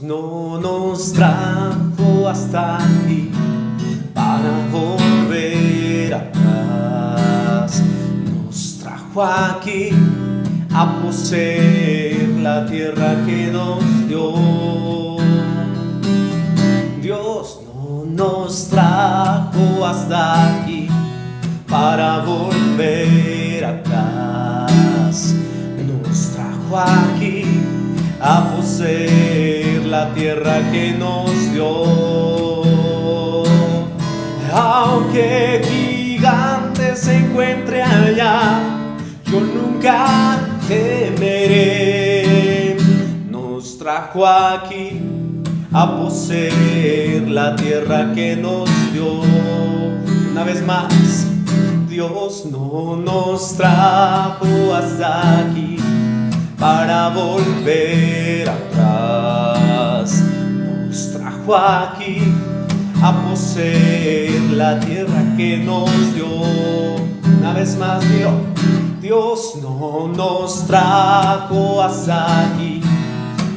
no nos trajo hasta aquí para volver atrás. Nos trajo aquí a poseer la tierra que nos dio. Dios no nos trajo hasta aquí para volver atrás. Nos trajo aquí a poseer la tierra que nos dio. Aunque gigante se encuentre allá, yo nunca temeré. Nos trajo aquí a poseer la tierra que nos dio. Una vez más, Dios no nos trajo hasta aquí para volver atrás. Nos trajo aquí a poseer la tierra que nos dio. Una vez más, Dios no nos trajo hasta aquí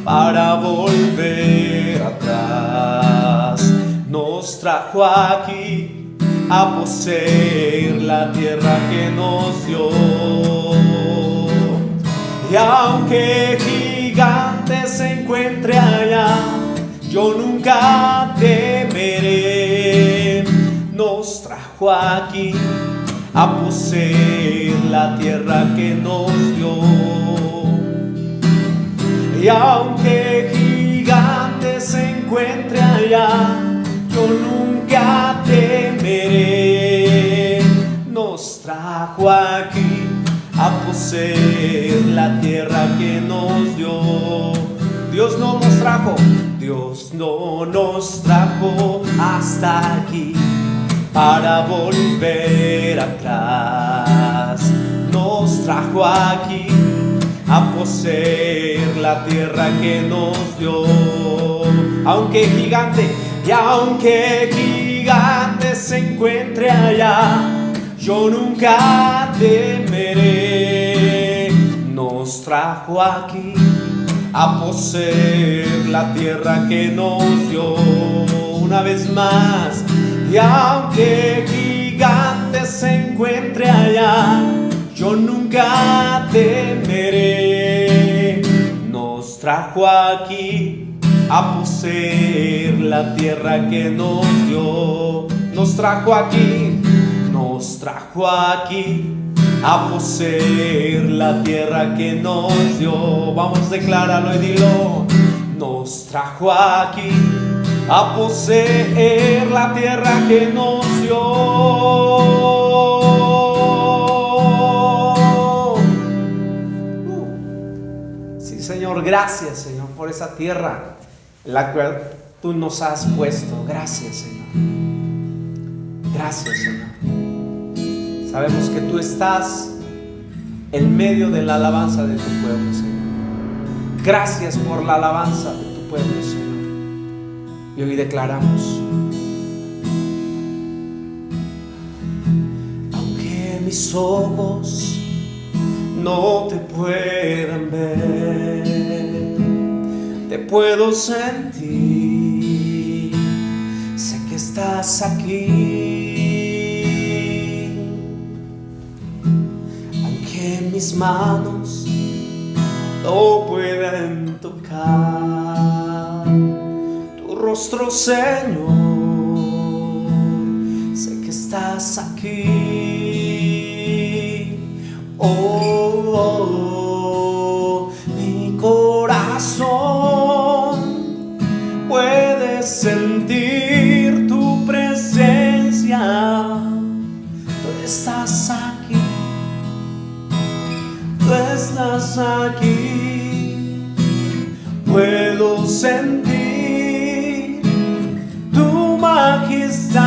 para volver atrás. Nos trajo aquí a poseer la tierra que nos dio. Y aunque gigante se encuentre allá, yo nunca temeré. Nos trajo aquí a poseer la tierra que nos dio. Y aunque gigante se encuentre allá, yo nunca temeré. Nos trajo aquí a poseer la tierra que nos dio. Dios no nos trajo hasta aquí para volver atrás. Nos trajo aquí a poseer la tierra que nos dio. Aunque gigante se encuentre allá, yo nunca temeré. Nos trajo aquí a poseer la tierra que nos dio. Una vez más, y aunque gigante se encuentre allá, yo nunca temeré. Nos trajo aquí a poseer la tierra que nos dio. Nos trajo aquí a poseer la tierra que nos dio. Vamos a declararlo y dilo. Nos trajo aquí a poseer la tierra que nos dio. Sí, Señor, gracias, Señor, por esa tierra en la cual tú nos has puesto. Gracias, Señor. Gracias, Señor. Sabemos que tú estás en medio de la alabanza de tu pueblo, Señor. Gracias por la alabanza de tu pueblo, Señor. Y hoy declaramos: aunque mis ojos no te puedan ver, te puedo sentir. Sé que estás aquí. Mis manos no pueden tocar tu rostro, Señor. Sé que estás aquí. Mi corazón puede sentir tu presencia. Tú estás aquí. Tú estás aquí, puedo sentir tu majestad.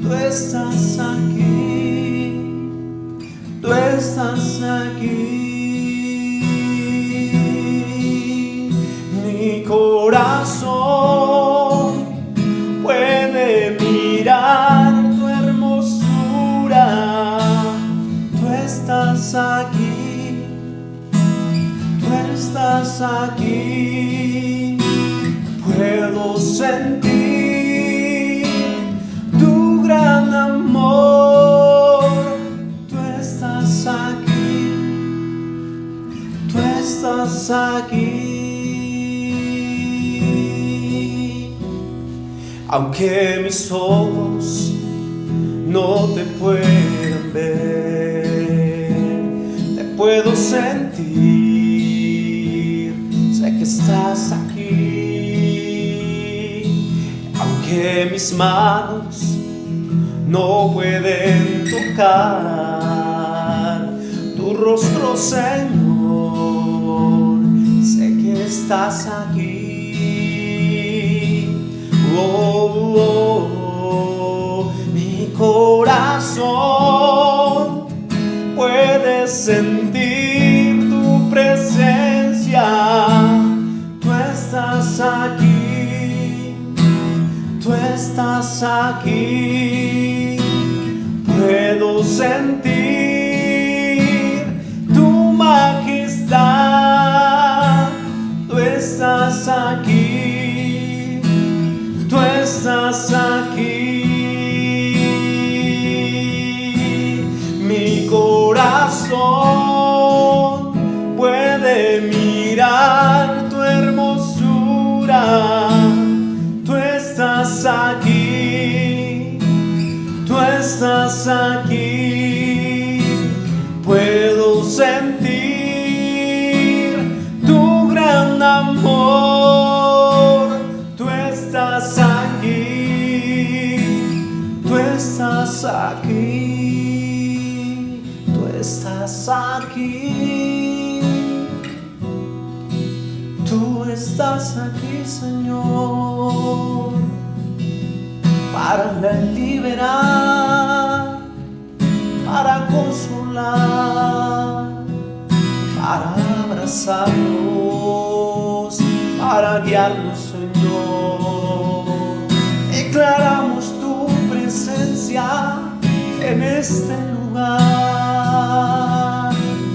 Tú estás aquí, tú estás aquí. Mi corazón puede mirar tu hermosura. Tú estás aquí, tú estás aquí. sentir tu gran amor. Tú estás aquí, tú estás aquí. Aunque mis ojos no te puedan ver, te puedo sentir, sé que estás aquí. Aunque mis manos no pueden tocar tu rostro, Señor, sé que estás aquí. Oh, oh, oh, mi corazón puede sentir tu presencia. Tú estás aquí, tú estás aquí. Puedo sentir tu majestad. Tú estás aquí, tú estás aquí. Mi corazón puede mirar tu hermosura. Tú estás aquí, tú estás aquí. Puedo sentir tu gran amor. Tú estás aquí, tú estás aquí, tú estás aquí. Tú estás aquí, Señor, para liberar, para consolar, para abrazarnos, para guiarnos, Señor. Declaramos tu presencia en este lugar.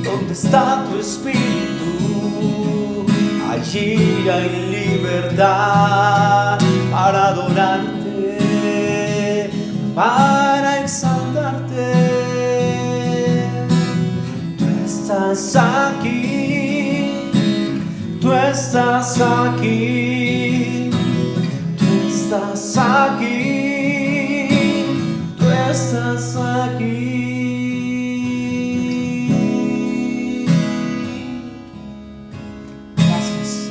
Donde está tu espíritu, allí hay libertad para adorarte, para exaltarte. Tú estás aquí, tú estás aquí, tú estás aquí, tú estás aquí. Gracias.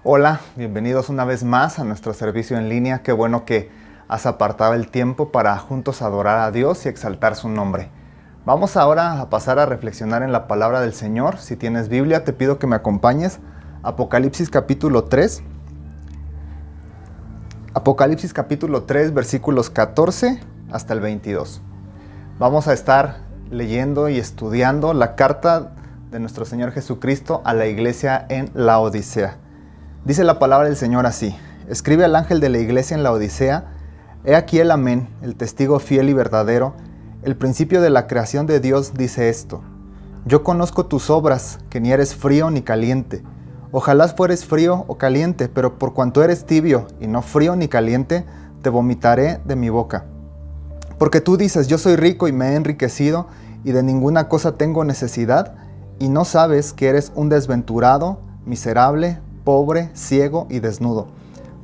Hola, bienvenidos una vez más a nuestro servicio en línea. Qué bueno que has apartado el tiempo para juntos adorar a Dios y exaltar su nombre. Vamos ahora a pasar a reflexionar en la palabra del Señor. Si tienes Biblia, te pido que me acompañes. Apocalipsis capítulo 3. Apocalipsis capítulo 3, versículos 14 hasta el 22. Vamos a estar leyendo y estudiando la carta de nuestro Señor Jesucristo a la iglesia en Laodicea. Dice la palabra del Señor así: escribe al ángel de la iglesia en Laodicea: he aquí el amén, el testigo fiel y verdadero, el principio de la creación de Dios dice esto: yo conozco tus obras, que ni eres frío ni caliente. Ojalá fueres frío o caliente, pero por cuanto eres tibio y no frío ni caliente, te vomitaré de mi boca. Porque tú dices: yo soy rico y me he enriquecido, y de ninguna cosa tengo necesidad, y no sabes que eres un desventurado, miserable, pobre, ciego y desnudo.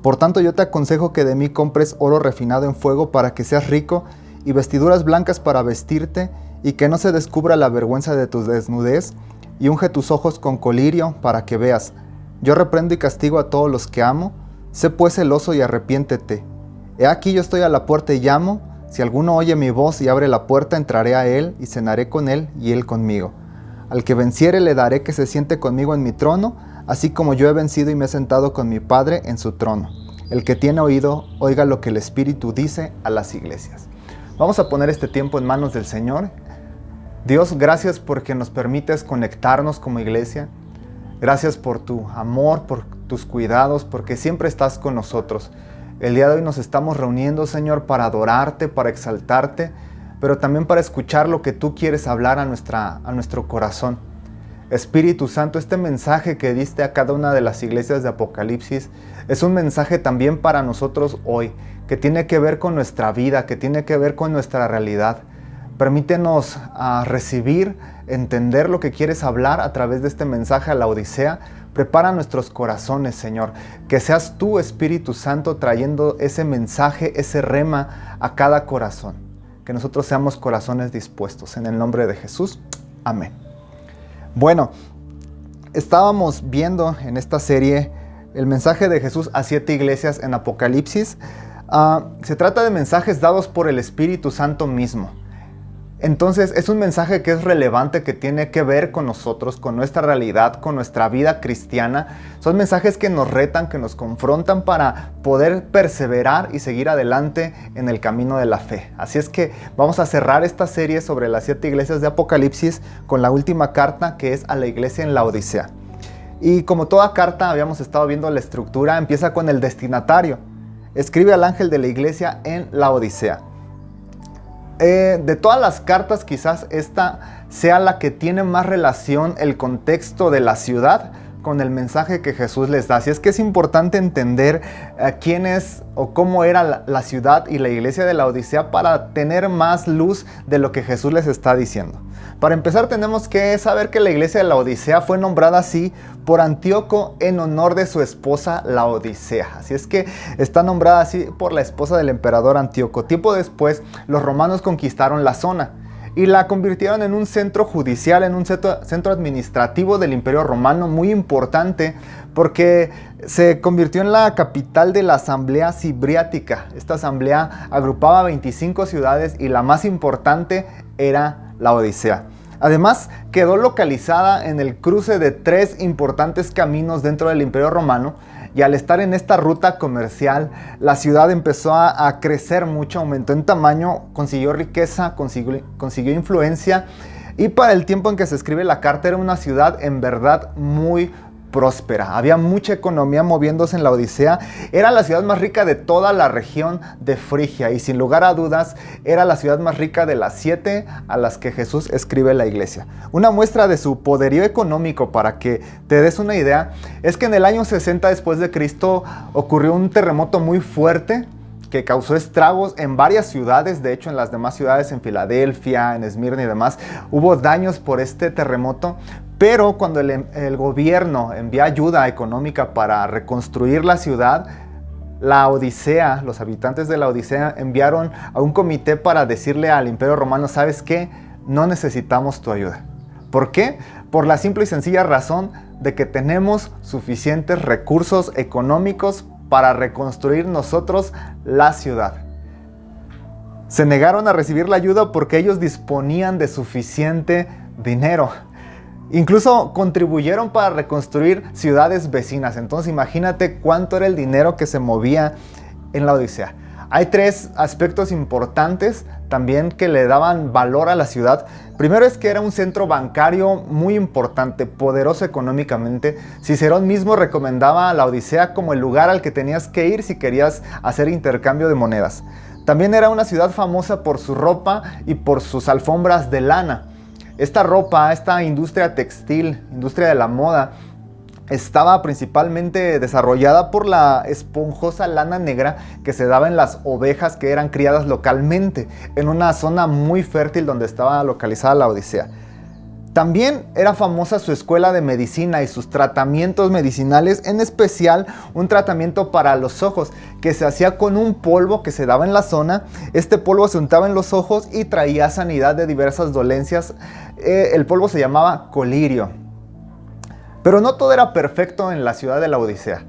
Por tanto, yo te aconsejo que de mí compres oro refinado en fuego para que seas rico, y vestiduras blancas para vestirte, y que no se descubra la vergüenza de tu desnudez, y unge tus ojos con colirio para que veas. Yo reprendo y castigo a todos los que amo. Sé pues celoso y arrepiéntete. He aquí yo estoy a la puerta y llamo. Si alguno oye mi voz y abre la puerta, entraré a él y cenaré con él y él conmigo. Al que venciere le daré que se siente conmigo en mi trono, así como yo he vencido y me he sentado con mi Padre en su trono. El que tiene oído, oiga lo que el Espíritu dice a las iglesias. Vamos a poner este tiempo en manos del Señor. Dios, gracias porque nos permites conectarnos como iglesia. Gracias por tu amor, por tus cuidados, porque siempre estás con nosotros. El día de hoy nos estamos reuniendo, Señor, para adorarte, para exaltarte, pero también para escuchar lo que tú quieres hablar a nuestro corazón. Espíritu Santo, este mensaje que diste a cada una de las iglesias de Apocalipsis es un mensaje también para nosotros hoy, que tiene que ver con nuestra vida, que tiene que ver con nuestra realidad. Permítenos recibir, entender lo que quieres hablar a través de este mensaje a la Odisea. Prepara nuestros corazones, Señor, que seas tú, Espíritu Santo, trayendo ese mensaje, ese rema a cada corazón. Que nosotros seamos corazones dispuestos. En el nombre de Jesús, amén. Bueno, estábamos viendo en esta serie el mensaje de Jesús a 7 iglesias en Apocalipsis. Se trata de mensajes dados por el Espíritu Santo mismo. Entonces es un mensaje que es relevante, que tiene que ver con nosotros, con nuestra realidad, con nuestra vida cristiana. Son mensajes que nos retan, que nos confrontan para poder perseverar y seguir adelante en el camino de la fe. Así es que vamos a cerrar esta serie sobre las 7 iglesias de Apocalipsis con la última carta, que es a la iglesia en Laodicea. Y como toda carta, habíamos estado viendo la estructura, empieza con el destinatario. Escribe al ángel de la iglesia en Laodicea. De todas las cartas, quizás esta sea la que tiene más relación el contexto de la ciudad con el mensaje que Jesús les da. Así es que es importante entender quién es o cómo era la ciudad y la iglesia de la Odisea para tener más luz de lo que Jesús les está diciendo. Para empezar, tenemos que saber que la iglesia de la Odisea fue nombrada así por Antíoco en honor de su esposa Laodicea. Así es que está nombrada así por la esposa del emperador Antíoco. Tiempo después, los romanos conquistaron la zona y la convirtieron en un centro judicial, en un centro administrativo del Imperio Romano muy importante, porque se convirtió en la capital de la Asamblea Cibriática. Esta asamblea agrupaba 25 ciudades y la más importante era la Odisea. Además, quedó localizada en el cruce de 3 importantes caminos dentro del Imperio Romano, y al estar en esta ruta comercial, la ciudad empezó a crecer mucho, aumentó en tamaño, consiguió riqueza, consiguió influencia, y para el tiempo en que se escribe la carta era una ciudad en verdad muy próspera. Había mucha economía moviéndose en la Odisea. Era la ciudad más rica de toda la región de Frigia y sin lugar a dudas era la ciudad más rica de las 7 a las que Jesús escribe la iglesia. Una muestra de su poderío económico, para que te des una idea, es que en el año 60 después de Cristo ocurrió un terremoto muy fuerte que causó estragos en varias ciudades. De hecho, en las demás ciudades, en Filadelfia, en Esmirna y demás, hubo daños por este terremoto. Pero cuando el gobierno envía ayuda económica para reconstruir la ciudad, la Odisea, los habitantes de la Odisea enviaron a un comité para decirle al Imperio Romano: ¿sabes qué? No necesitamos tu ayuda. ¿Por qué? Por la simple y sencilla razón de que tenemos suficientes recursos económicos para reconstruir nosotros la ciudad. Se negaron a recibir la ayuda porque ellos disponían de suficiente dinero. Incluso contribuyeron para reconstruir ciudades vecinas. Entonces imagínate cuánto era el dinero que se movía en la Odisea. Hay 3 aspectos importantes también que le daban valor a la ciudad. Primero es que era un centro bancario muy importante, poderoso económicamente. Cicerón mismo recomendaba a la Odisea como el lugar al que tenías que ir si querías hacer intercambio de monedas. También era una ciudad famosa por su ropa y por sus alfombras de lana. Esta ropa, esta industria textil, industria de la moda, estaba principalmente desarrollada por la esponjosa lana negra que se daba en las ovejas que eran criadas localmente, en una zona muy fértil donde estaba localizada la Odisea. También era famosa su escuela de medicina y sus tratamientos medicinales, en especial un tratamiento para los ojos que se hacía con un polvo que se daba en la zona. Este polvo se untaba en los ojos y traía sanidad de diversas dolencias. El polvo se llamaba colirio. Pero no todo era perfecto en la ciudad de la Odisea.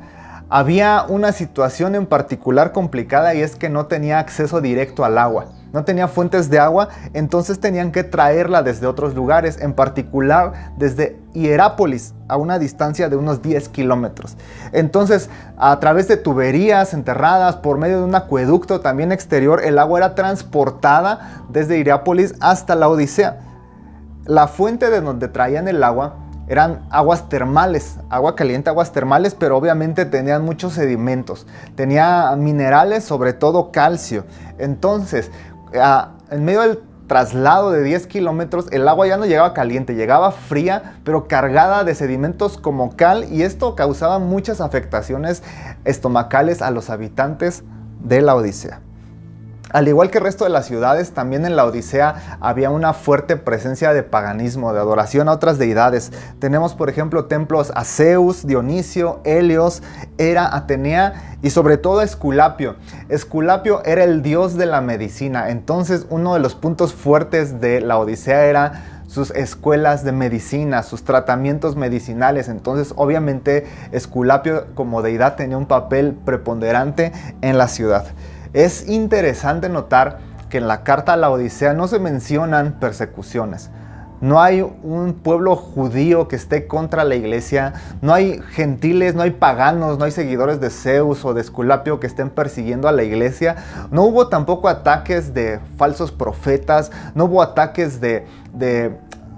Había una situación en particular complicada, y es que no tenía acceso directo al agua. No tenía fuentes de agua, entonces tenían que traerla desde otros lugares, en particular desde Hierápolis, a una distancia de unos 10 kilómetros. Entonces, a través de tuberías enterradas, por medio de un acueducto también exterior, el agua era transportada desde Hierápolis hasta la Odisea. La fuente de donde traían el agua Eran aguas termales, agua caliente, aguas termales, pero obviamente tenían muchos sedimentos. Tenía minerales, sobre todo calcio. Entonces, en medio del traslado de 10 kilómetros, el agua ya no llegaba caliente, llegaba fría, pero cargada de sedimentos como cal, y esto causaba muchas afectaciones estomacales a los habitantes de la Odisea. Al igual que el resto de las ciudades, también en la Odisea había una fuerte presencia de paganismo, de adoración a otras deidades. Tenemos, por ejemplo, templos a Zeus, Dionisio, Helios, Hera, Atenea y sobre todo Esculapio. Esculapio era el dios de la medicina. Entonces, uno de los puntos fuertes de la Odisea era sus escuelas de medicina, sus tratamientos medicinales. Entonces, obviamente, Esculapio como deidad tenía un papel preponderante en la ciudad. Es interesante notar que en la carta a la Odisea no se mencionan persecuciones. No hay un pueblo judío que esté contra la iglesia, no hay gentiles, no hay paganos, no hay seguidores de Zeus o de Esculapio que estén persiguiendo a la iglesia. No hubo tampoco ataques de falsos profetas, no hubo ataques de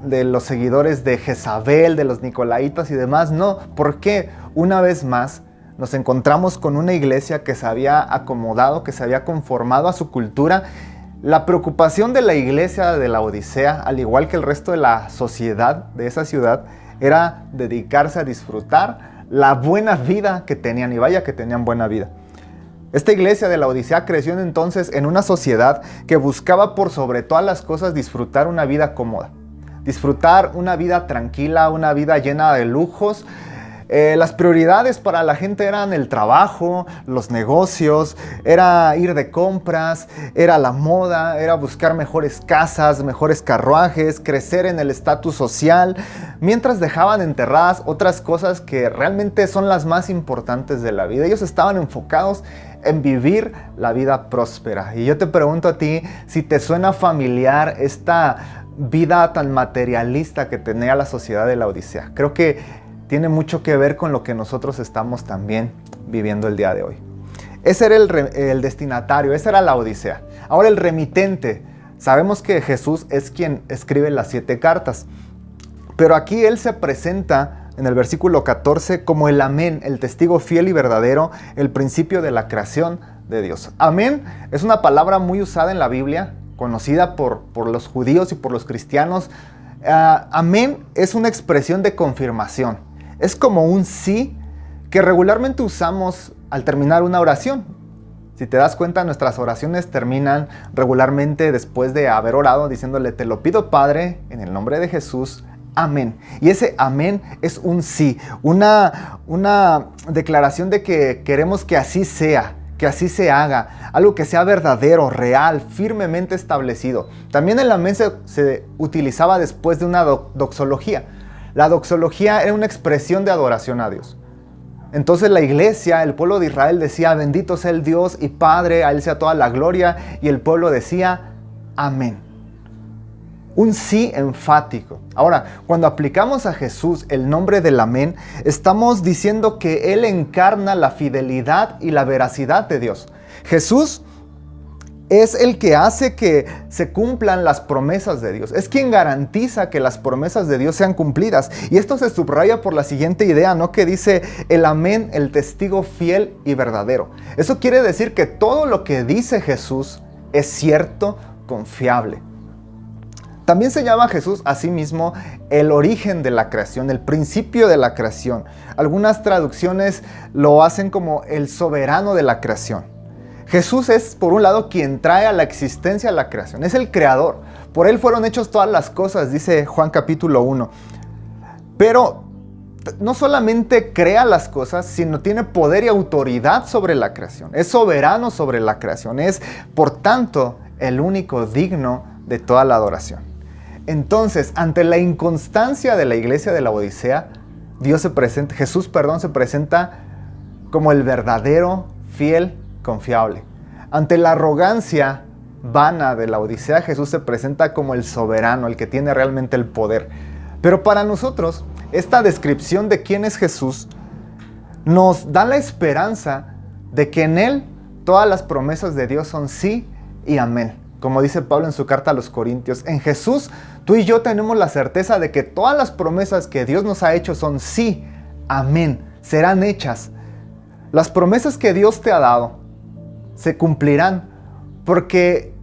los seguidores de Jezabel, de los Nicolaitas y demás. No, ¿por qué? Una vez más, nos encontramos con una iglesia que se había acomodado, que se había conformado a su cultura. La preocupación de la iglesia de la Odisea, al igual que el resto de la sociedad de esa ciudad, era dedicarse a disfrutar la buena vida que tenían, y vaya que tenían buena vida. Esta iglesia de la Odisea creció entonces en una sociedad que buscaba por sobre todas las cosas disfrutar una vida cómoda, disfrutar una vida tranquila, una vida llena de lujos. Las prioridades para la gente eran el trabajo, los negocios, era ir de compras, era la moda, era buscar mejores casas, mejores carruajes, crecer en el estatus social, mientras dejaban enterradas otras cosas que realmente son las más importantes de la vida. Ellos estaban enfocados en vivir la vida próspera. Y yo te pregunto a ti si te suena familiar esta vida tan materialista que tenía la sociedad de la Odisea. Creo que tiene mucho que ver con lo que nosotros estamos también viviendo el día de hoy. Ese era el destinatario, esa era la Odisea. Ahora el remitente. Sabemos que Jesús es quien escribe las 7 cartas. Pero aquí Él se presenta en el versículo 14 como el Amén, el testigo fiel y verdadero, el principio de la creación de Dios. Amén es una palabra muy usada en la Biblia, conocida por los judíos y por los cristianos. Amén es una expresión de confirmación. Es como un sí que regularmente usamos al terminar una oración. Si te das cuenta, nuestras oraciones terminan regularmente después de haber orado diciéndole: te lo pido, Padre, en el nombre de Jesús, amén. Y ese amén es un sí, una declaración de que queremos que así sea, que así se haga, algo que sea verdadero, real, firmemente establecido. También el amén se utilizaba después de una doxología. La doxología era una expresión de adoración a Dios. Entonces la iglesia, el pueblo de Israel decía: bendito sea el Dios y Padre, a Él sea toda la gloria. Y el pueblo decía: amén. Un sí enfático. Ahora, cuando aplicamos a Jesús el nombre del amén, estamos diciendo que Él encarna la fidelidad y la veracidad de Dios. Jesús es el que hace que se cumplan las promesas de Dios. Es quien garantiza que las promesas de Dios sean cumplidas. Y esto se subraya por la siguiente idea, ¿no? Que dice el amén, el testigo fiel y verdadero. Eso quiere decir que todo lo que dice Jesús es cierto, confiable. También se llama a Jesús a sí mismo el origen de la creación, el principio de la creación. Algunas traducciones lo hacen como el soberano de la creación. Jesús es, por un lado, quien trae a la existencia la creación. Es el creador. Por Él fueron hechas todas las cosas, dice Juan capítulo 1. Pero no solamente crea las cosas, sino tiene poder y autoridad sobre la creación. Es soberano sobre la creación. Es, por tanto, el único digno de toda la adoración. Entonces, ante la inconstancia de la iglesia de la Odisea, Jesús se presenta como el verdadero, fiel, confiable. Ante la arrogancia vana de la Odisea, Jesús se presenta como el soberano, el que tiene realmente el poder. Pero para nosotros, esta descripción de quién es Jesús nos da la esperanza de que en Él todas las promesas de Dios son sí y amén. Como dice Pablo en su carta a los Corintios, en Jesús tú y yo tenemos la certeza de que todas las promesas que Dios nos ha hecho son sí, amén, serán hechas. Las promesas que Dios te ha dado se cumplirán porque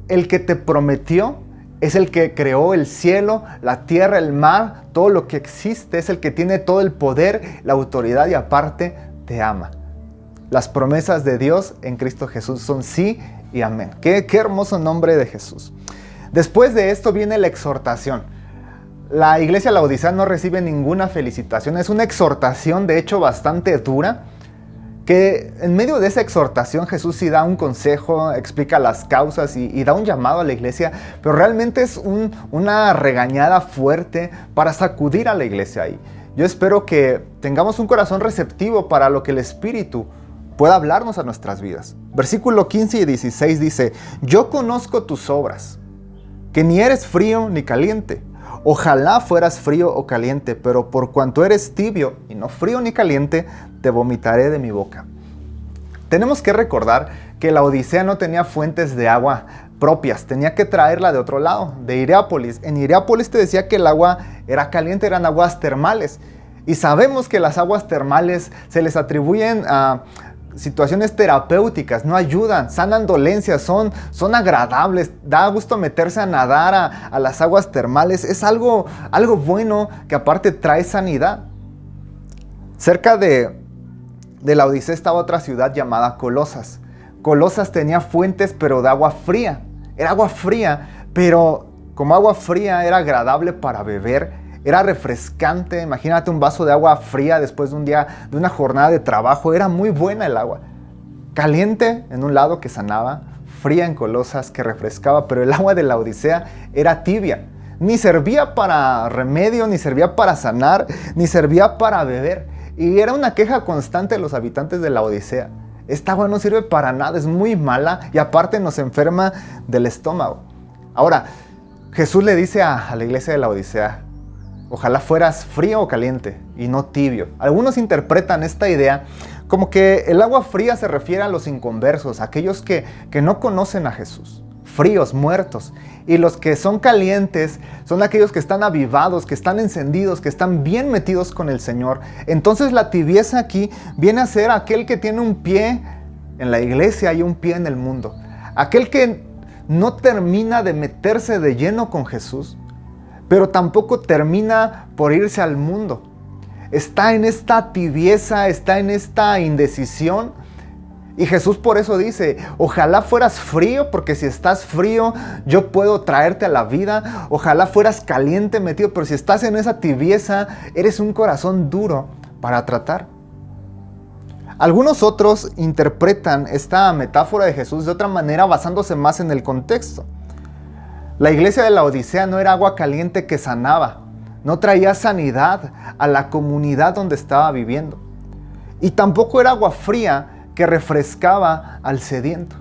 el que te prometió es el que creó el cielo, la tierra, el mar, todo lo que existe, es el que tiene todo el poder, la autoridad y aparte te ama. Las promesas de Dios en Cristo Jesús son sí y amén. Qué hermoso nombre de Jesús. Después de esto viene la exhortación. La iglesia laodicea no recibe ninguna felicitación, es una exhortación de hecho bastante dura, que en medio de esa exhortación Jesús sí da un consejo, explica las causas y da un llamado a la iglesia, pero realmente es una regañada fuerte para sacudir a la iglesia ahí. Yo espero que tengamos un corazón receptivo para lo que el Espíritu pueda hablarnos a nuestras vidas. Versículo 15 y 16 dice: yo conozco tus obras, que ni eres frío ni caliente. Ojalá fueras frío o caliente, pero por cuanto eres tibio y no frío ni caliente, te vomitaré de mi boca. Tenemos que recordar que la Odisea no tenía fuentes de agua propias, tenía que traerla de otro lado, de Hierápolis. En Hierápolis te decía que el agua era caliente, eran aguas termales. Y sabemos que las aguas termales se les atribuyen a situaciones terapéuticas, no ayudan, sanan dolencias, son agradables, da gusto meterse a nadar a las aguas termales, es algo bueno que aparte trae sanidad. Cerca de la Odisea estaba otra ciudad llamada Colosas. Colosas tenía fuentes pero de agua fría, era agua fría, pero como agua fría era agradable para beber. Era refrescante, imagínate un vaso de agua fría después de un día, de una jornada de trabajo, era muy buena el agua. Caliente en un lado que sanaba, fría en Colosas que refrescaba, pero el agua de la Odisea era tibia. Ni servía para remedio, ni servía para sanar, ni servía para beber. Y era una queja constante de los habitantes de la Odisea. Esta agua no sirve para nada, es muy mala y aparte nos enferma del estómago. Ahora, Jesús le dice a la iglesia de la Odisea: ojalá fueras frío o caliente y no tibio. Algunos interpretan esta idea como que el agua fría se refiere a los inconversos, aquellos que no conocen a Jesús, fríos, muertos. Y los que son calientes son aquellos que están avivados, que están encendidos, que están bien metidos con el Señor. Entonces la tibieza aquí viene a ser aquel que tiene un pie en la iglesia y un pie en el mundo. Aquel que no termina de meterse de lleno con Jesús, pero tampoco termina por irse al mundo. Está en esta tibieza, está en esta indecisión. Y Jesús por eso dice: ojalá fueras frío, porque si estás frío, yo puedo traerte a la vida. Ojalá fueras caliente metido, pero si estás en esa tibieza, eres un corazón duro para tratar. Algunos otros interpretan esta metáfora de Jesús de otra manera, basándose más en el contexto. La iglesia de la Odisea no era agua caliente que sanaba, no traía sanidad a la comunidad donde estaba viviendo. Y tampoco era agua fría que refrescaba al sediento.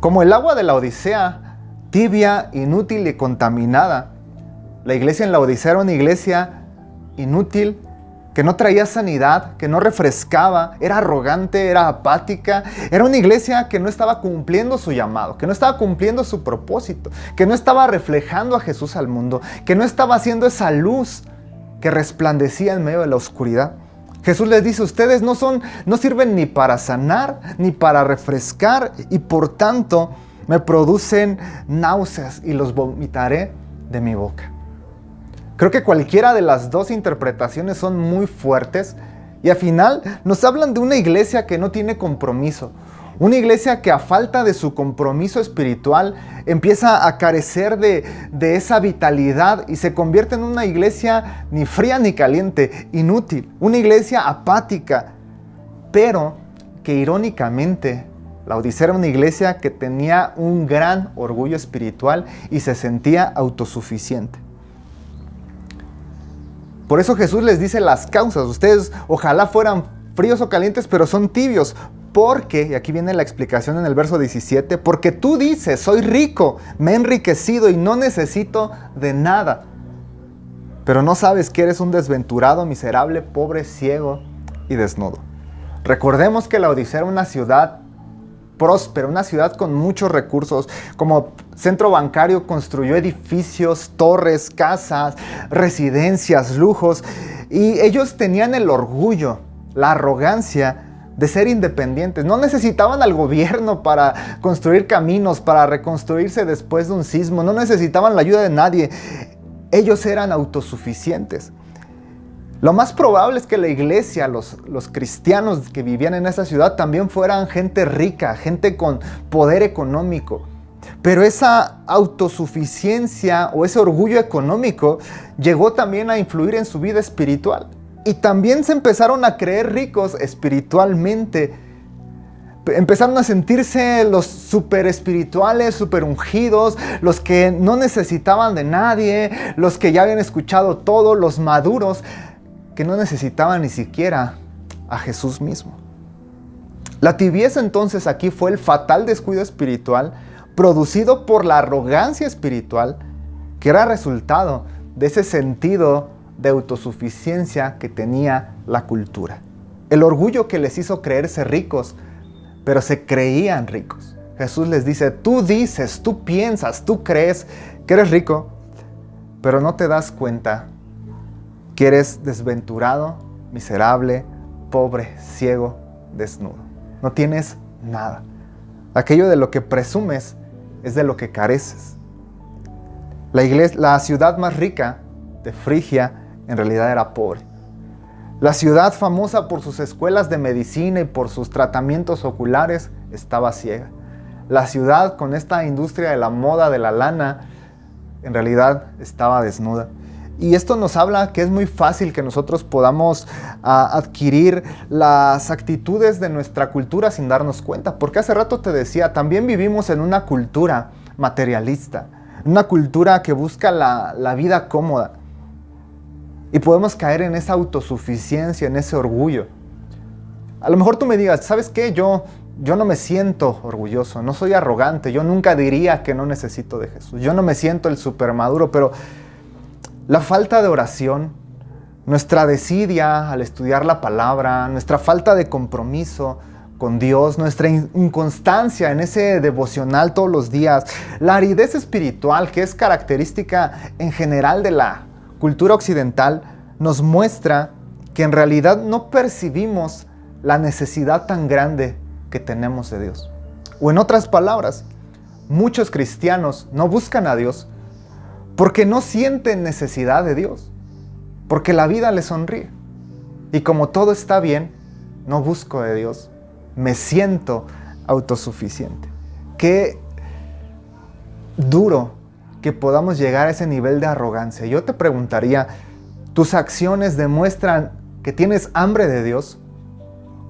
Como el agua de la Odisea, tibia, inútil y contaminada, la iglesia en la Odisea era una iglesia inútil, que no traía sanidad, que no refrescaba, era arrogante, era apática. Era una iglesia que no estaba cumpliendo su llamado, que no estaba cumpliendo su propósito, que no estaba reflejando a Jesús al mundo, que no estaba haciendo esa luz que resplandecía en medio de la oscuridad. Jesús les dice: ustedes no sirven ni para sanar, ni para refrescar, y por tanto me producen náuseas y los vomitaré de mi boca. Creo que cualquiera de las dos interpretaciones son muy fuertes y al final nos hablan de una iglesia que no tiene compromiso. Una iglesia que a falta de su compromiso espiritual empieza a carecer de esa vitalidad y se convierte en una iglesia ni fría ni caliente, inútil. Una iglesia apática, pero que irónicamente la Odisea era una iglesia que tenía un gran orgullo espiritual y se sentía autosuficiente. Por eso Jesús les dice las causas: ustedes ojalá fueran fríos o calientes, pero son tibios. Porque, y aquí viene la explicación en el verso 17, porque tú dices: soy rico, me he enriquecido y no necesito de nada. Pero no sabes que eres un desventurado, miserable, pobre, ciego y desnudo. Recordemos que la Odisea era una ciudad próspera, una ciudad con muchos recursos. Como centro bancario construyó edificios, torres, casas, residencias, lujos. Y ellos tenían el orgullo, la arrogancia de ser independientes. No necesitaban al gobierno para construir caminos, para reconstruirse después de un sismo. No necesitaban la ayuda de nadie. Ellos eran autosuficientes. Lo más probable es que la iglesia, los cristianos que vivían en esa ciudad también fueran gente rica, gente con poder económico. Pero esa autosuficiencia o ese orgullo económico llegó también a influir en su vida espiritual. Y también se empezaron a creer ricos espiritualmente. Empezaron a sentirse los súper espirituales, súper ungidos, los que no necesitaban de nadie, los que ya habían escuchado todo, los maduros, que no necesitaban ni siquiera a Jesús mismo. La tibieza entonces aquí fue el fatal descuido espiritual producido por la arrogancia espiritual, que era resultado de ese sentido de autosuficiencia que tenía la cultura. El orgullo que les hizo creerse ricos, pero se creían ricos. Jesús les dice, tú dices, tú piensas, tú crees que eres rico, pero no te das cuenta que eres desventurado, miserable, pobre, ciego, desnudo. No tienes nada. Aquello de lo que presumes es de lo que careces. La ciudad más rica de Frigia en realidad era pobre. La ciudad famosa por sus escuelas de medicina y por sus tratamientos oculares estaba ciega. La ciudad con esta industria de la moda, de la lana, en realidad estaba desnuda. Y esto nos habla que es muy fácil que nosotros podamos adquirir las actitudes de nuestra cultura sin darnos cuenta. Porque hace rato te decía, también vivimos en una cultura materialista, una cultura que busca la vida cómoda. Y podemos caer en esa autosuficiencia, en ese orgullo. A lo mejor tú me digas, ¿sabes qué? Yo no me siento orgulloso, no soy arrogante, yo nunca diría que no necesito de Jesús. Yo no me siento el supermaduro, pero la falta de oración, nuestra desidia al estudiar la palabra, nuestra falta de compromiso con Dios, nuestra inconstancia en ese devocional todos los días, la aridez espiritual que es característica en general de la cultura occidental, nos muestra que en realidad no percibimos la necesidad tan grande que tenemos de Dios. O en otras palabras, muchos cristianos no buscan a Dios porque no sienten necesidad de Dios, porque la vida les sonríe. Y como todo está bien, no busco de Dios, me siento autosuficiente. Qué duro que podamos llegar a ese nivel de arrogancia. Yo te preguntaría, ¿tus acciones demuestran que tienes hambre de Dios?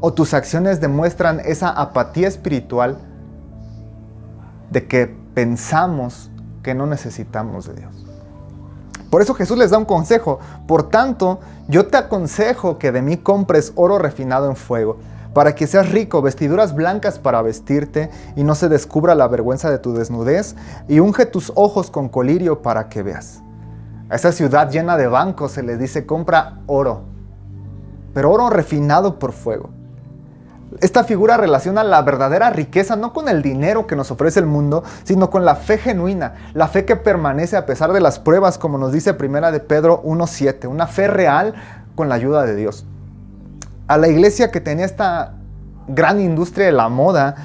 ¿O tus acciones demuestran esa apatía espiritual de que pensamos que no necesitamos de Dios? Por eso Jesús les da un consejo. Por tanto, yo te aconsejo que de mí compres oro refinado en fuego, para que seas rico, vestiduras blancas para vestirte y no se descubra la vergüenza de tu desnudez, y unge tus ojos con colirio para que veas. A esa ciudad llena de bancos se les dice, compra oro, pero oro refinado por fuego. Esta figura relaciona la verdadera riqueza no con el dinero que nos ofrece el mundo, sino con la fe genuina, la fe que permanece a pesar de las pruebas, como nos dice 1 de Pedro 1:7, una fe real con la ayuda de Dios. A la iglesia que tenía esta gran industria de la moda,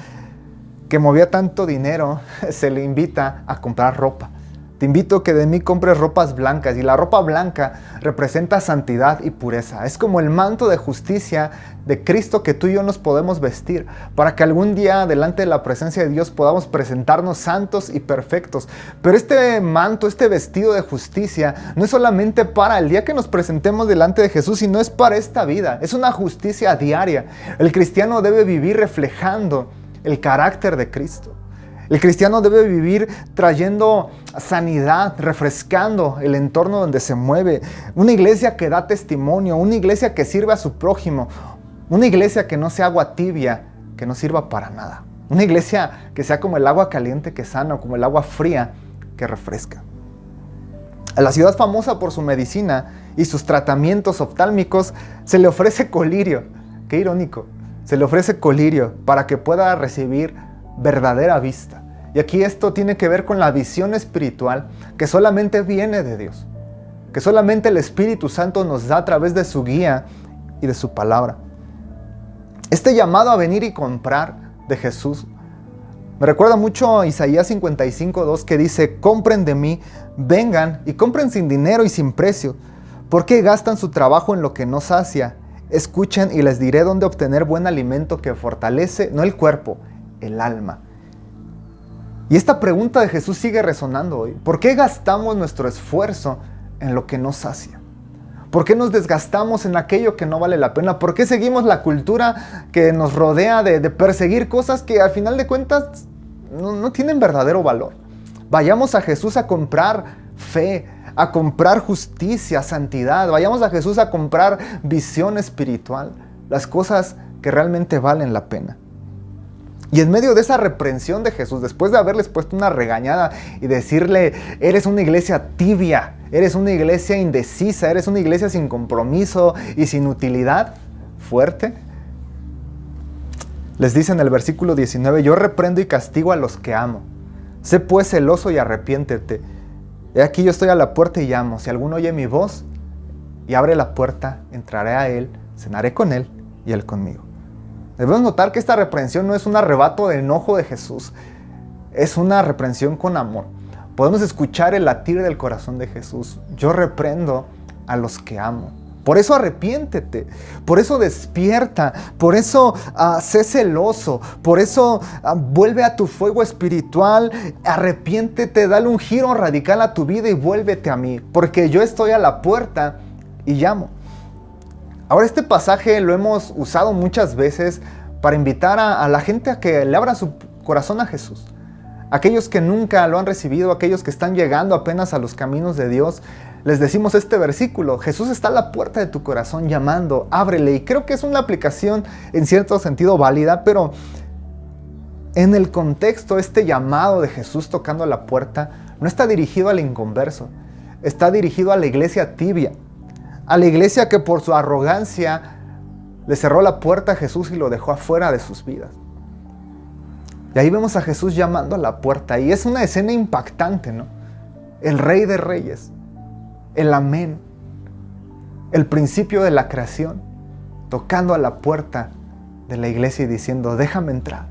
que movía tanto dinero, se le invita a comprar ropa. Te invito a que de mí compres ropas blancas, y la ropa blanca representa santidad y pureza. Es como el manto de justicia de Cristo que tú y yo nos podemos vestir, para que algún día delante de la presencia de Dios podamos presentarnos santos y perfectos. Pero este manto, este vestido de justicia, no es solamente para el día que nos presentemos delante de Jesús, sino es para esta vida. Es una justicia diaria. El cristiano debe vivir reflejando el carácter de Cristo. El cristiano debe vivir trayendo sanidad, refrescando el entorno donde se mueve. Una iglesia que da testimonio, una iglesia que sirve a su prójimo, una iglesia que no sea agua tibia, que no sirva para nada. Una iglesia que sea como el agua caliente que sana, o como el agua fría que refresca. A la ciudad famosa por su medicina y sus tratamientos oftálmicos se le ofrece colirio. Qué irónico. Se le ofrece colirio para que pueda recibir verdadera vista. Y aquí esto tiene que ver con la visión espiritual que solamente viene de Dios, que solamente el Espíritu Santo nos da a través de su guía y de su palabra. Este llamado a venir y comprar de Jesús me recuerda mucho a Isaías 55:2, que dice: compren de mí, vengan y compren sin dinero y sin precio. ¿Por qué gastan su trabajo en lo que no sacia? Escuchen y les diré dónde obtener buen alimento que fortalece, no el cuerpo, el alma. Y esta pregunta de Jesús sigue resonando hoy. ¿Por qué gastamos nuestro esfuerzo en lo que no sacia? ¿Por qué nos desgastamos en aquello que no vale la pena? ¿Por qué seguimos la cultura que nos rodea de perseguir cosas que al final de cuentas no tienen verdadero valor? Vayamos a Jesús a comprar fe, a comprar justicia, santidad. Vayamos a Jesús a comprar visión espiritual, las cosas que realmente valen la pena. Y en medio de esa reprensión de Jesús, después de haberles puesto una regañada y decirle: eres una iglesia tibia, eres una iglesia indecisa, eres una iglesia sin compromiso y sin utilidad, fuerte, les dice en el versículo 19: yo reprendo y castigo a los que amo. Sé pues celoso y arrepiéntete. He aquí yo estoy a la puerta y llamo. Si alguno oye mi voz y abre la puerta, entraré a él, cenaré con él y él conmigo. Debemos notar que esta reprensión no es un arrebato de enojo de Jesús, es una reprensión con amor. Podemos escuchar el latir del corazón de Jesús: yo reprendo a los que amo. Por eso arrepiéntete, por eso despierta, por eso sé celoso, por eso vuelve a tu fuego espiritual, arrepiéntete, dale un giro radical a tu vida y vuélvete a mí, porque yo estoy a la puerta y llamo. Ahora, este pasaje lo hemos usado muchas veces para invitar a la gente a que le abra su corazón a Jesús. Aquellos que nunca lo han recibido, aquellos que están llegando apenas a los caminos de Dios, les decimos este versículo: Jesús está a la puerta de tu corazón llamando, ábrele. Y creo que es una aplicación en cierto sentido válida, pero en el contexto, este llamado de Jesús tocando a la puerta no está dirigido al inconverso, está dirigido a la iglesia tibia, a la iglesia que por su arrogancia le cerró la puerta a Jesús y lo dejó afuera de sus vidas. Y ahí vemos a Jesús llamando a la puerta, y es una escena impactante, ¿no? El Rey de Reyes, el Amén, el principio de la creación, tocando a la puerta de la iglesia y diciendo: déjame entrar.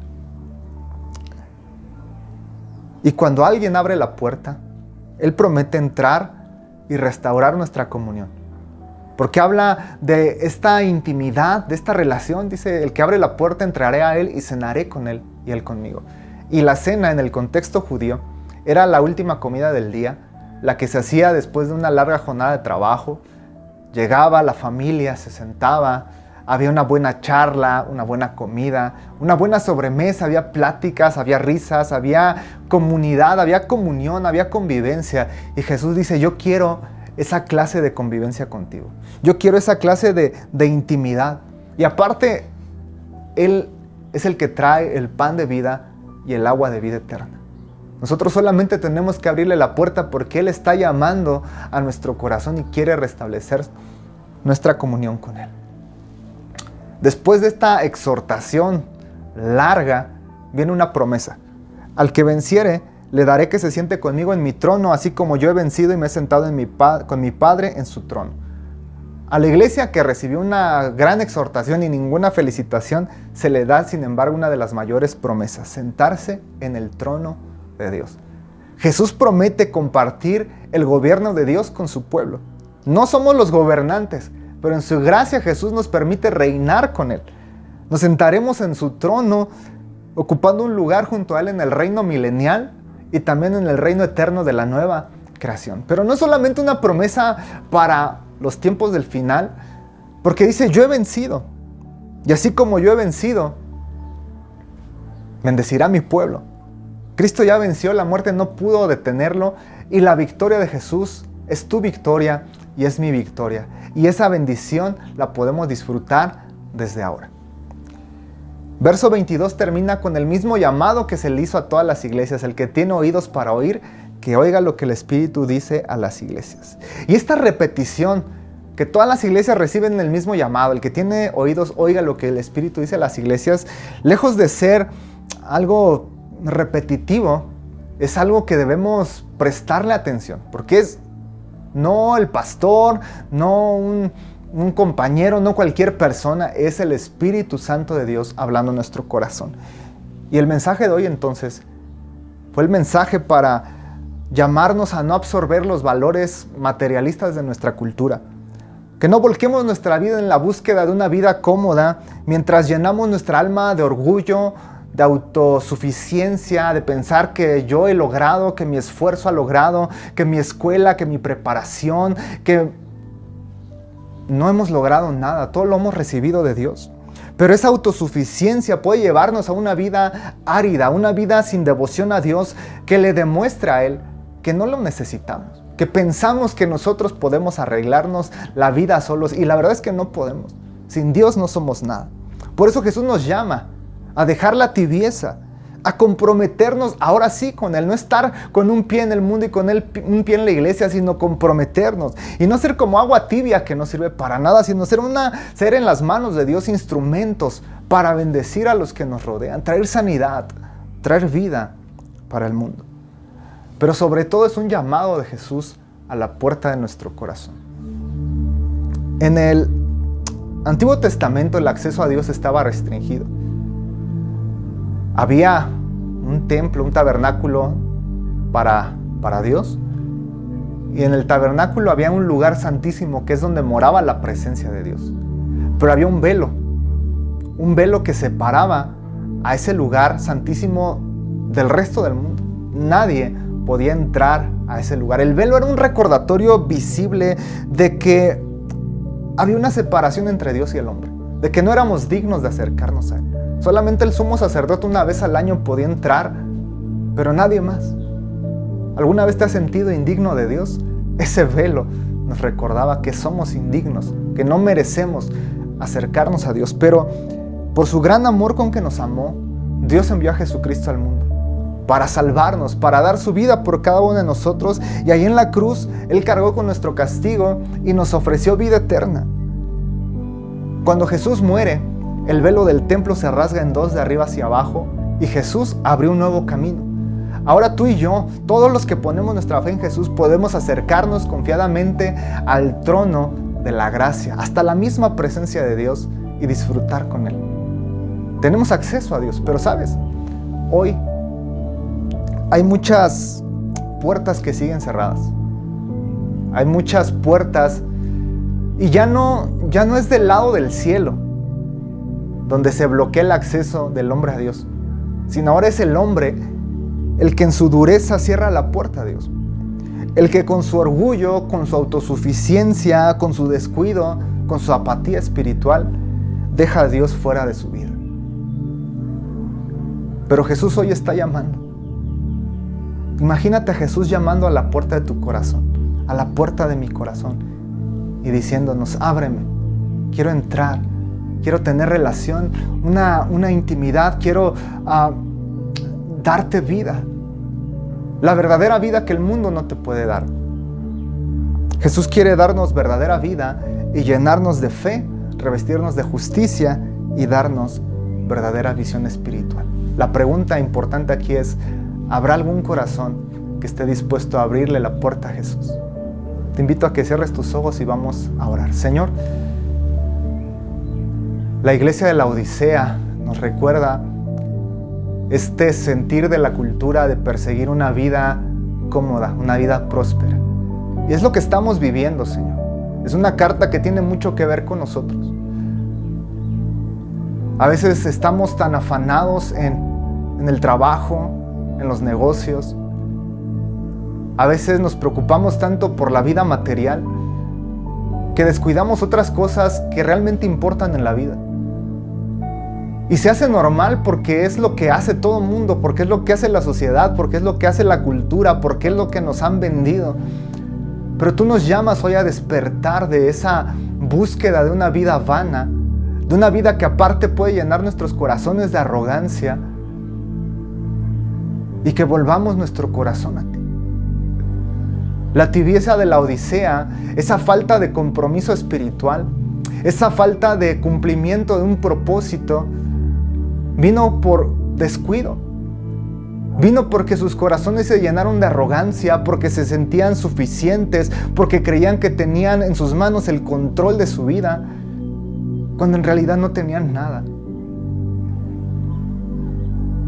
Y cuando alguien abre la puerta, Él promete entrar y restaurar nuestra comunión. Porque habla de esta intimidad, de esta relación. Dice: el que abre la puerta, entraré a él y cenaré con él y él conmigo. Y la cena en el contexto judío era la última comida del día, la que se hacía después de una larga jornada de trabajo. Llegaba la familia, se sentaba, había una buena charla, una buena comida, una buena sobremesa, había pláticas, había risas, había comunidad, había comunión, había convivencia. Y Jesús dice: yo quiero esa clase de convivencia contigo. Yo quiero esa clase de intimidad. Y aparte, Él es el que trae el pan de vida y el agua de vida eterna. Nosotros solamente tenemos que abrirle la puerta porque Él está llamando a nuestro corazón y quiere restablecer nuestra comunión con Él. Después de esta exhortación larga, viene una promesa: al que venciere, le daré que se siente conmigo en mi trono, así como yo he vencido y me he sentado con mi Padre en su trono. A la iglesia que recibió una gran exhortación y ninguna felicitación, se le da, sin embargo, una de las mayores promesas: sentarse en el trono de Dios. Jesús promete compartir el gobierno de Dios con su pueblo. No somos los gobernantes, pero en su gracia Jesús nos permite reinar con Él. Nos sentaremos en su trono, ocupando un lugar junto a Él en el reino milenial y también en el reino eterno de la nueva creación. Pero no es solamente una promesa para los tiempos del final, porque dice: yo he vencido, y así como yo he vencido, bendecirá a mi pueblo. Cristo ya venció, la muerte no pudo detenerlo, y la victoria de Jesús es tu victoria y es mi victoria. Y esa bendición la podemos disfrutar desde ahora. Verso 22 termina con el mismo llamado que se le hizo a todas las iglesias: el que tiene oídos para oír, que oiga lo que el Espíritu dice a las iglesias. Y esta repetición, que todas las iglesias reciben el mismo llamado: el que tiene oídos, oiga lo que el Espíritu dice a las iglesias, lejos de ser algo repetitivo, es algo que debemos prestarle atención, porque es no el pastor, no un compañero, no cualquier persona, es el Espíritu Santo de Dios hablando en nuestro corazón. Y el mensaje de hoy entonces fue el mensaje para llamarnos a no absorber los valores materialistas de nuestra cultura. Que no volquemos nuestra vida en la búsqueda de una vida cómoda mientras llenamos nuestra alma de orgullo, de autosuficiencia, de pensar que yo he logrado, que mi esfuerzo ha logrado, que mi escuela, que mi preparación, que no hemos logrado nada, todo lo hemos recibido de Dios. Pero esa autosuficiencia puede llevarnos a una vida árida, una vida sin devoción a Dios, que le demuestra a Él que no lo necesitamos, que pensamos que nosotros podemos arreglarnos la vida solos, y la verdad es que no podemos. Sin Dios no somos nada. Por eso Jesús nos llama a dejar la tibieza, a comprometernos ahora sí con Él, no estar con un pie en el mundo y con un pie en la iglesia, sino comprometernos y no ser como agua tibia que no sirve para nada, sino ser en las manos de Dios instrumentos para bendecir a los que nos rodean, traer sanidad, traer vida para el mundo. Pero sobre todo es un llamado de Jesús a la puerta de nuestro corazón. En el Antiguo Testamento el acceso a Dios estaba restringido. Había un templo, un tabernáculo para Dios. Y en el tabernáculo había un lugar santísimo que es donde moraba la presencia de Dios. Pero había un velo que separaba a ese lugar santísimo del resto del mundo. Nadie podía entrar a ese lugar. El velo era un recordatorio visible de que había una separación entre Dios y el hombre, de que no éramos dignos de acercarnos a Él. Solamente el sumo sacerdote una vez al año podía entrar, pero nadie más. ¿Alguna vez te has sentido indigno de Dios? Ese velo nos recordaba que somos indignos, que no merecemos acercarnos a Dios. Pero por su gran amor con que nos amó, Dios envió a Jesucristo al mundo para salvarnos, para dar su vida por cada uno de nosotros. Y ahí en la cruz, Él cargó con nuestro castigo y nos ofreció vida eterna. Cuando Jesús muere, el velo del templo se rasga en dos de arriba hacia abajo y Jesús abrió un nuevo camino. Ahora tú y yo, todos los que ponemos nuestra fe en Jesús, podemos acercarnos confiadamente al trono de la gracia, hasta la misma presencia de Dios, y disfrutar con Él. Tenemos acceso a Dios, pero ¿sabes? Hoy hay muchas puertas que siguen cerradas. Hay muchas puertas y ya no es del lado del cielo donde se bloquea el acceso del hombre a Dios, sino ahora es el hombre el que en su dureza cierra la puerta a Dios. El que con su orgullo, con su autosuficiencia, con su descuido, con su apatía espiritual, deja a Dios fuera de su vida. Pero Jesús hoy está llamando. Imagínate a Jesús llamando a la puerta de tu corazón, a la puerta de mi corazón, y diciéndonos: ábreme, quiero entrar, quiero tener relación, una intimidad, quiero darte vida, la verdadera vida que el mundo no te puede dar. Jesús quiere darnos verdadera vida y llenarnos de fe, revestirnos de justicia y darnos verdadera visión espiritual. La pregunta importante aquí es: ¿habrá algún corazón que esté dispuesto a abrirle la puerta a Jesús? Te invito a que cierres tus ojos y vamos a orar. Señor, la iglesia de la Odisea nos recuerda este sentir de la cultura de perseguir una vida cómoda, una vida próspera. Y es lo que estamos viviendo, Señor. Es una carta que tiene mucho que ver con nosotros. A veces estamos tan afanados en el trabajo, en los negocios. A veces nos preocupamos tanto por la vida material que descuidamos otras cosas que realmente importan en la vida. Y se hace normal porque es lo que hace todo el mundo, porque es lo que hace la sociedad, porque es lo que hace la cultura, porque es lo que nos han vendido. Pero tú nos llamas hoy a despertar de esa búsqueda de una vida vana, de una vida que aparte puede llenar nuestros corazones de arrogancia, y que volvamos nuestro corazón a ti. La tibieza de la Odisea, esa falta de compromiso espiritual, esa falta de cumplimiento de un propósito, vino por descuido. Vino porque sus corazones se llenaron de arrogancia, porque se sentían suficientes, porque creían que tenían en sus manos el control de su vida, cuando en realidad no tenían nada.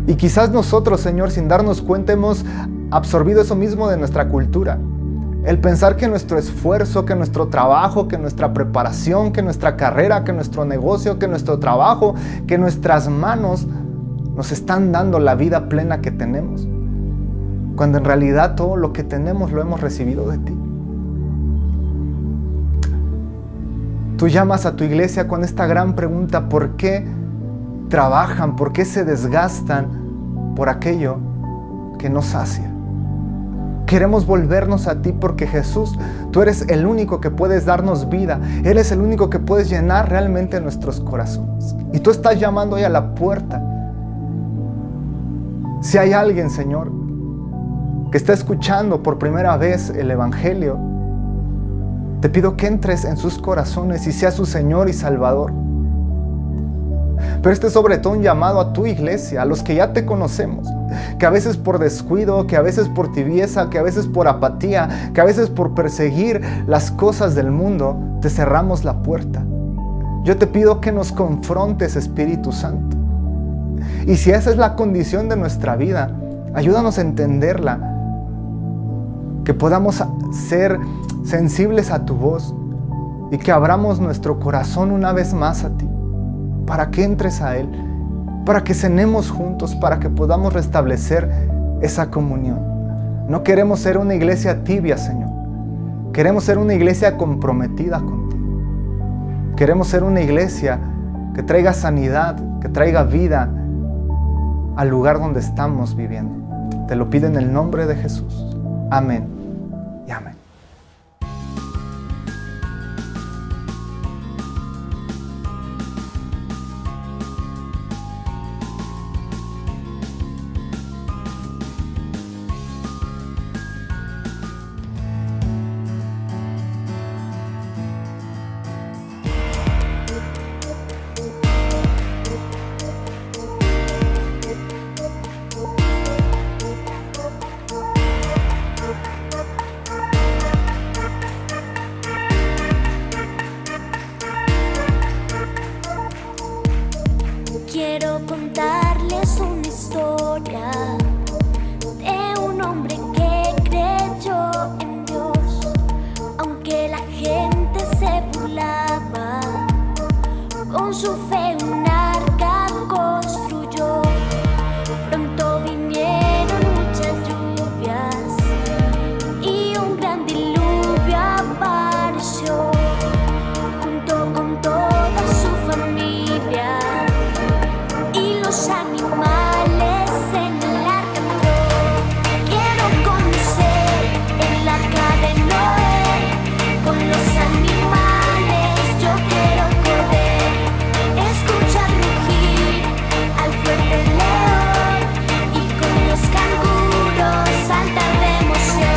Y quizás nosotros, Señor, sin darnos cuenta, hemos absorbido eso mismo de nuestra cultura. El pensar que nuestro esfuerzo, que nuestro trabajo, que nuestra preparación, que nuestra carrera, que nuestro negocio, que nuestro trabajo, que nuestras manos nos están dando la vida plena que tenemos, cuando en realidad todo lo que tenemos lo hemos recibido de ti. Tú llamas a tu iglesia con esta gran pregunta: ¿por qué trabajan? ¿Por qué se desgastan por aquello que no sacia? Queremos volvernos a ti porque Jesús, tú eres el único que puedes darnos vida. Eres el único que puedes llenar realmente nuestros corazones. Y tú estás llamando hoy a la puerta. Si hay alguien, Señor, que está escuchando por primera vez el Evangelio, te pido que entres en sus corazones y seas su Señor y Salvador. Pero este es sobre todo un llamado a tu iglesia, a los que ya te conocemos, que a veces por descuido, que a veces por tibieza, que a veces por apatía, que a veces por perseguir las cosas del mundo, te cerramos la puerta. Yo te pido que nos confrontes, Espíritu Santo. Y si esa es la condición de nuestra vida, ayúdanos a entenderla, que podamos ser sensibles a tu voz y que abramos nuestro corazón una vez más a ti, para que entres a Él, para que cenemos juntos, para que podamos restablecer esa comunión. No queremos ser una iglesia tibia, Señor. Queremos ser una iglesia comprometida contigo. Queremos ser una iglesia que traiga sanidad, que traiga vida al lugar donde estamos viviendo. Te lo pido en el nombre de Jesús. Amén y amén. Quiero contarles una historia de un hombre que creyó en Dios, aunque la gente se burlaba. Con su fe un arca construyó. Pronto vinieron muchas lluvias y un gran diluvio apareció, junto con toda su familia. Los animales en el arca entró. Quiero conocer el arca de Noé. Con los animales yo quiero correr, escuchar rugir al fuerte león y con los canguros saltar de emoción.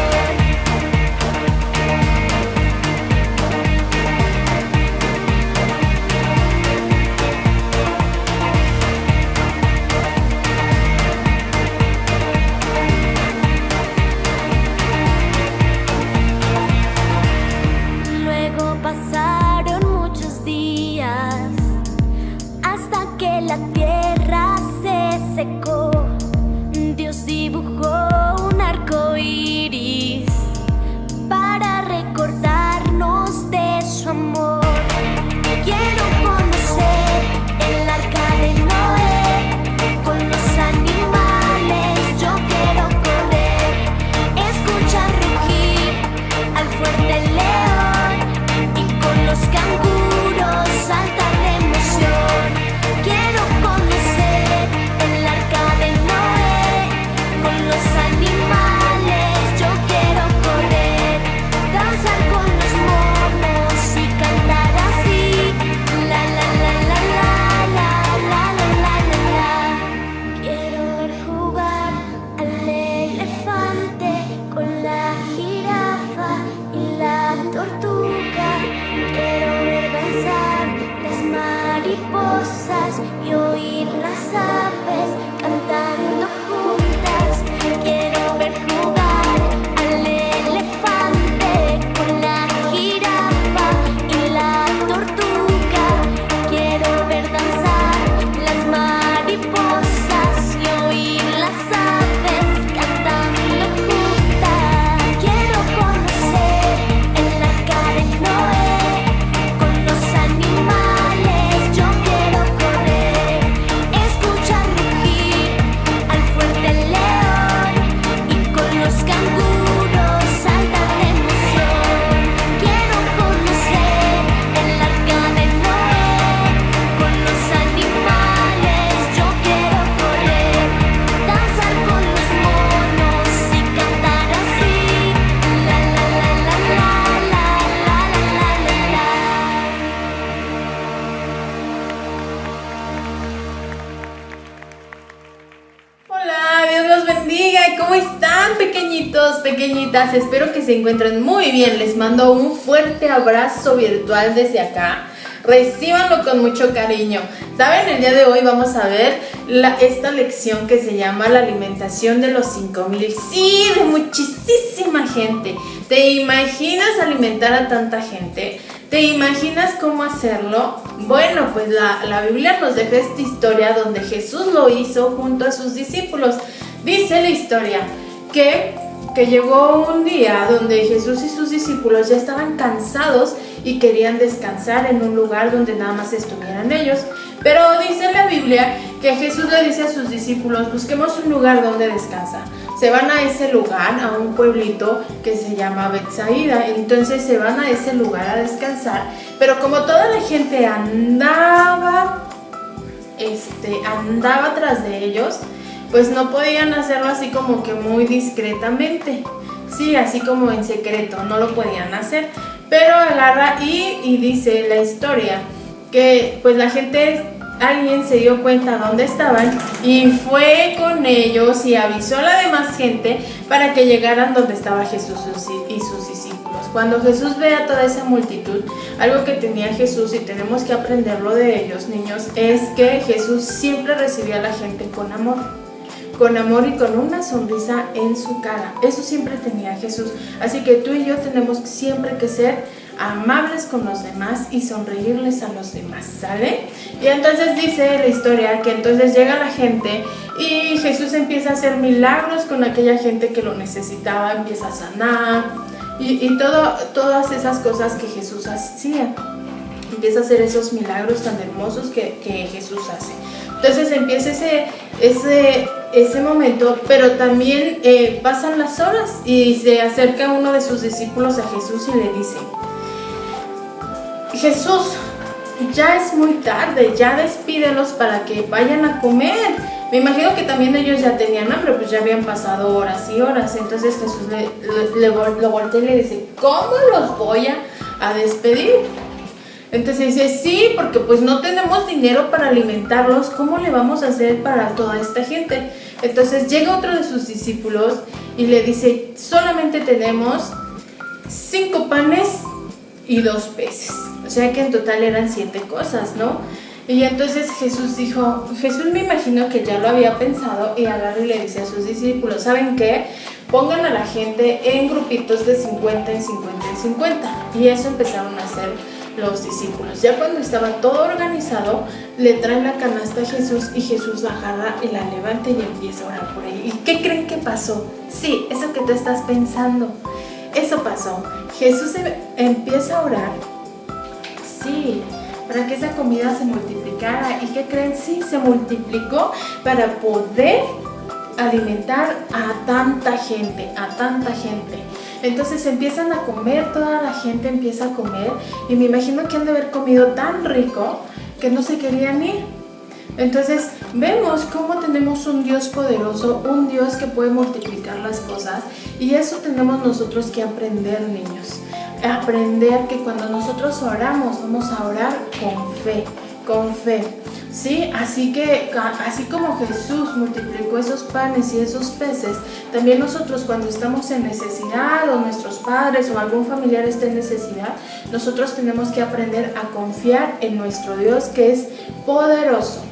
Pasaron muchos días hasta que la tierra se secó. Dios dibujó un arco iris para recordarnos de su amor. Quiero conocer el arca de Noé. Con los animales yo quiero correr, escuchar rugir al fuerte león y con los canguros saltar de emoción. Quiero conocer el arca ¿cómo están, pequeñitos, pequeñitas? Espero que se encuentren muy bien. Les mando un fuerte abrazo virtual desde acá. Recíbanlo con mucho cariño. ¿Saben? El día de hoy vamos a ver esta lección que se llama la alimentación de los 5,000. Sí, de muchísima gente. ¿Te imaginas alimentar a tanta gente? ¿Te imaginas cómo hacerlo? Bueno, pues la Biblia nos deja esta historia donde Jesús lo hizo junto a sus discípulos. Dice la historia que llegó un día donde Jesús y sus discípulos ya estaban cansados y querían descansar en un lugar donde nada más estuvieran ellos. Pero dice la Biblia que Jesús le dice a sus discípulos: busquemos un lugar donde descansar. Se van a ese lugar, a un pueblito que se llama Betsaida. Entonces se van a ese lugar a descansar. Pero como toda la gente andaba tras de ellos, pues no podían hacerlo así como que muy discretamente. Sí, así como en secreto, no lo podían hacer. Pero agarra y dice la historia que pues la gente, alguien se dio cuenta dónde estaban y fue con ellos y avisó a la demás gente para que llegaran donde estaba Jesús y sus discípulos. Cuando Jesús ve a toda esa multitud, algo que tenía Jesús y tenemos que aprenderlo de ellos, niños, es que Jesús siempre recibía a la gente con amor y con una sonrisa en su cara. Eso siempre tenía Jesús. Así que tú y yo tenemos siempre que ser amables con los demás y sonreírles a los demás, ¿sale? Y entonces dice la historia que entonces llega la gente y Jesús empieza a hacer milagros con aquella gente que lo necesitaba, empieza a sanar y todas esas cosas que Jesús hacía. Empieza a hacer esos milagros tan hermosos que Jesús hace. Entonces empieza ese momento, pero también pasan las horas y se acerca uno de sus discípulos a Jesús y le dice: Jesús, ya es muy tarde, ya despídelos para que vayan a comer. Me imagino que también ellos ya tenían hambre, pues ya habían pasado horas y horas. Entonces Jesús lo voltea y le dice: ¿cómo los voy a despedir? Entonces dice: sí, porque pues no tenemos dinero para alimentarlos, ¿cómo le vamos a hacer para toda esta gente? Entonces llega otro de sus discípulos y le dice: solamente tenemos 5 panes y 2 peces. O sea que en total eran 7 cosas, ¿no? Y entonces Jesús me imagino que ya lo había pensado y agarra y le dice a sus discípulos: ¿saben qué? Pongan a la gente en grupitos de 50 en 50 en 50. Y eso empezaron a hacer los discípulos. Ya cuando estaba todo organizado, le traen la canasta a Jesús y Jesús la agarra y la levanta y empieza a orar por ella. ¿Y qué creen que pasó? Sí, eso que tú estás pensando, eso pasó. Jesús empieza a orar, sí, para que esa comida se multiplicara. ¿Y qué creen? Sí, se multiplicó para poder alimentar a tanta gente, Entonces empiezan a comer, toda la gente empieza a comer y me imagino que han de haber comido tan rico que no se querían ir. Entonces vemos cómo tenemos un Dios poderoso, un Dios que puede multiplicar las cosas, y eso tenemos nosotros que aprender, niños. Aprender que cuando nosotros oramos, vamos a orar con fe. Sí, así como Jesús multiplicó esos panes y esos peces, también nosotros cuando estamos en necesidad, o nuestros padres o algún familiar esté en necesidad, nosotros tenemos que aprender a confiar en nuestro Dios, que es poderoso,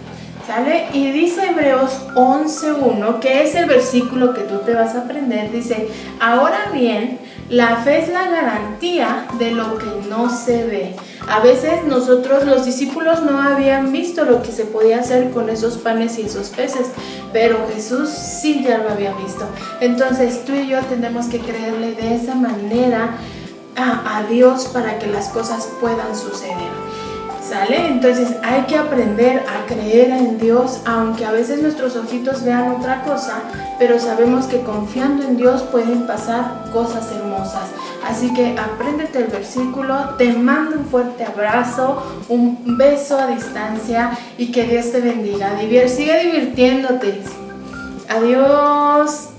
¿sale? Y dice Hebreos 11:1, que es el versículo que tú te vas a aprender, dice: ahora bien, la fe es la garantía de lo que no se ve. A veces nosotros, los discípulos, no habían visto lo que se podía hacer con esos panes y esos peces, pero Jesús sí ya lo había visto. Entonces tú y yo tenemos que creerle de esa manera a Dios para que las cosas puedan suceder, ¿sale? Entonces hay que aprender a creer en Dios, aunque a veces nuestros ojitos vean otra cosa, pero sabemos que confiando en Dios pueden pasar cosas hermosas. Así que apréndete el versículo, te mando un fuerte abrazo, un beso a distancia y que Dios te bendiga. Sigue divirtiéndote. Adiós.